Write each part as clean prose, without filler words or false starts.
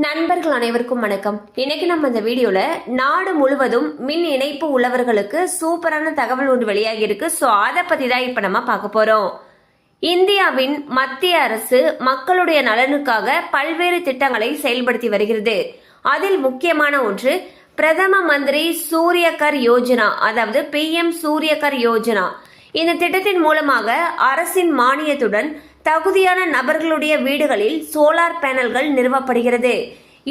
நண்பர்கள் அனைவருக்கும் வணக்கம். இன்னைக்கு நம்ம இந்த வீடியோல நாடு முழுவதும் மின் இணைப்பு உள்ளவர்களுக்கு சூப்பரான தகவல் ஒன்று வெளியாகி இருக்கு. சோ அதை பத்தி தான் இப்ப நம்ம பார்க்க போறோம். இந்தியாவின் மத்திய அரசு மக்களுடைய நலனுக்காக பல்வேறு திட்டங்களை செயல்படுத்தி வருகிறது. அதில் முக்கியமான ஒன்று பிரதம மந்திரி சூரியகர் யோஜனா, அதாவது PM சூரியகர் யோஜனா. இந்த திட்டத்தின் மூலமாக அரசின் மானியத்துடன் தகுதியான நபர்களுடைய வீடுகளில் சோலார் பேனல்கள் நிறுவப்படுகிறது.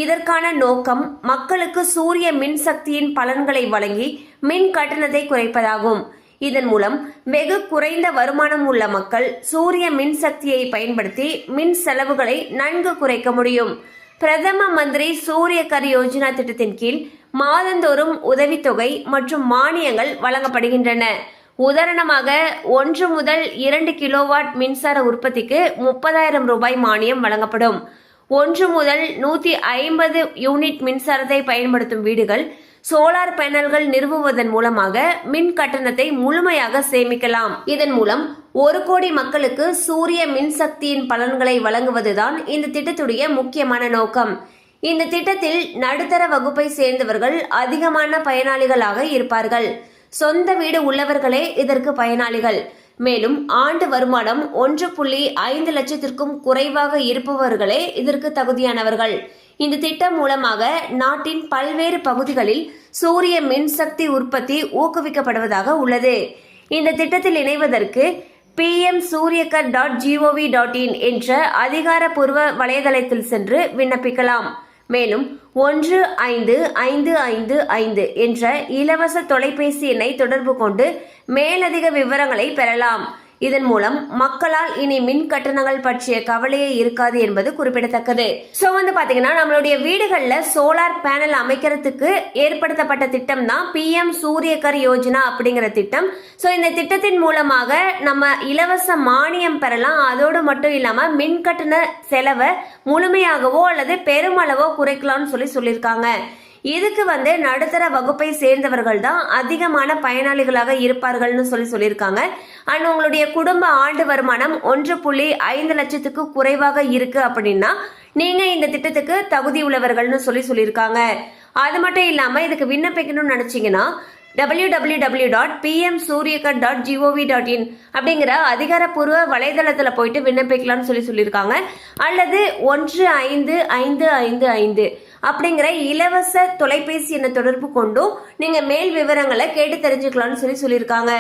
இதற்கான நோக்கம் மக்களுக்கு சூரிய மின்சக்தியின் பலன்களை வழங்கி மின் கட்டணத்தை குறைப்பதாகும். இதன் மூலம் வெகு குறைந்த வருமானம் உள்ள மக்கள் சூரிய மின்சக்தியை பயன்படுத்தி மின் செலவுகளை நன்கு குறைக்க முடியும். பிரதம மந்திரி சூரியகர் யோஜனா திட்டத்தின் கீழ் மாதந்தோறும் உதவித்தொகை மற்றும் மானியங்கள் வழங்கப்படுகின்றன. உதாரணமாக 1 முதல் 2 கிலோவாட் மின்சார உற்பத்திக்கு 30,000 ரூபாய் மானியம் வழங்கப்படும். 1 முதல் 150 யூனிட் மின்சாரத்தை பயன்படுத்தும் வீடுகள் சோலார் பேனல்கள் நிறுவுவதன் மூலமாக மின் கட்டணத்தை முழுமையாக சேமிக்கலாம். இதன் மூலம் 1 கோடி மக்களுக்கு சூரிய மின்சக்தியின் பலன்களை வழங்குவதுதான் இந்த திட்டத்துடைய முக்கியமான நோக்கம். இந்த திட்டத்தில் நடுத்தர வகுப்பை சேர்ந்தவர்கள் அதிகமான பயனாளிகளாக இருப்பார்கள். சொந்த வீடு உள்ளவர்களே இதற்கு பயனாளிகள். மேலும் ஆண்டு வருமானம் 1.5 லட்சத்திற்கும் குறைவாக இருப்பவர்களே இதற்கு தகுதியானவர்கள். இந்த திட்டம் மூலமாக நாட்டின் பல்வேறு பகுதிகளில் சூரிய மின்சக்தி உற்பத்தி ஊக்குவிக்கப்படுவதாக உள்ளது. இந்த திட்டத்தில் இணைவதற்கு pmsuryagar.gov.in என்ற அதிகாரப்பூர்வ வலைதளத்தில் சென்று விண்ணப்பிக்கலாம். மேலும் 1555 என்ற இலவச தொலைபேசி எண்ணை தொடர்பு கொண்டு மேலதிக விவரங்களை பெறலாம். இதன் மூலம் மக்களால் இனி மின் கட்டணங்கள் பற்றிய கவலையே இருக்காது என்பது குறிப்பிடத்தக்கது. சோ பாத்தீங்கன்னா நம்மளுடைய வீடுகள்ல சோலார் பேனல் அமைக்கிறதுக்கு ஏற்படுத்தப்பட்ட திட்டம் தான் PM சூரியகர் யோஜனா அப்படிங்கிற திட்டம். சோ இந்த திட்டத்தின் மூலமாக நம்ம இலவச மானியம் பெறலாம். அதோடு மட்டும் இல்லாம மின் கட்டண செலவை முழுமையாகவோ அல்லது பெருமளவோ குறைக்கலாம்னு சொல்லியிருக்காங்க. இதுக்கு நடுத்தர வகுப்பை சேர்ந்தவர்கள் தான் அதிகமான பயனாளிகளாக இருப்பார்கள்னு சொல்லியிருக்காங்க. அண்ட் உங்களுடைய குடும்ப ஆண்டு வருமானம் 1.5 லட்சத்துக்கு குறைவாக இருக்கு அப்படின்னா நீங்க இந்த திட்டத்துக்கு தகுதி உள்ளவர்கள்னு சொல்லியிருக்காங்க. அது மட்டும் இல்லாம இதுக்கு விண்ணப்பிக்கணும்னு நினைச்சீங்கன்னா www.pmsuryagar.gov.in அப்படிங்கிற அதிகாரப்பூர்வ வலைதளத்துல போயிட்டு விண்ணப்பிக்கலாம்னு சொல்லியிருக்காங்க. அல்லது 1555 அப்படிங்கிற இலவச தொலைபேசி எண்ணை தொடர்பு கொண்டும் நீங்க மேல் விவரங்களை கேட்டு தெரிஞ்சுக்கலாம்னு சொல்லியிருக்காங்க.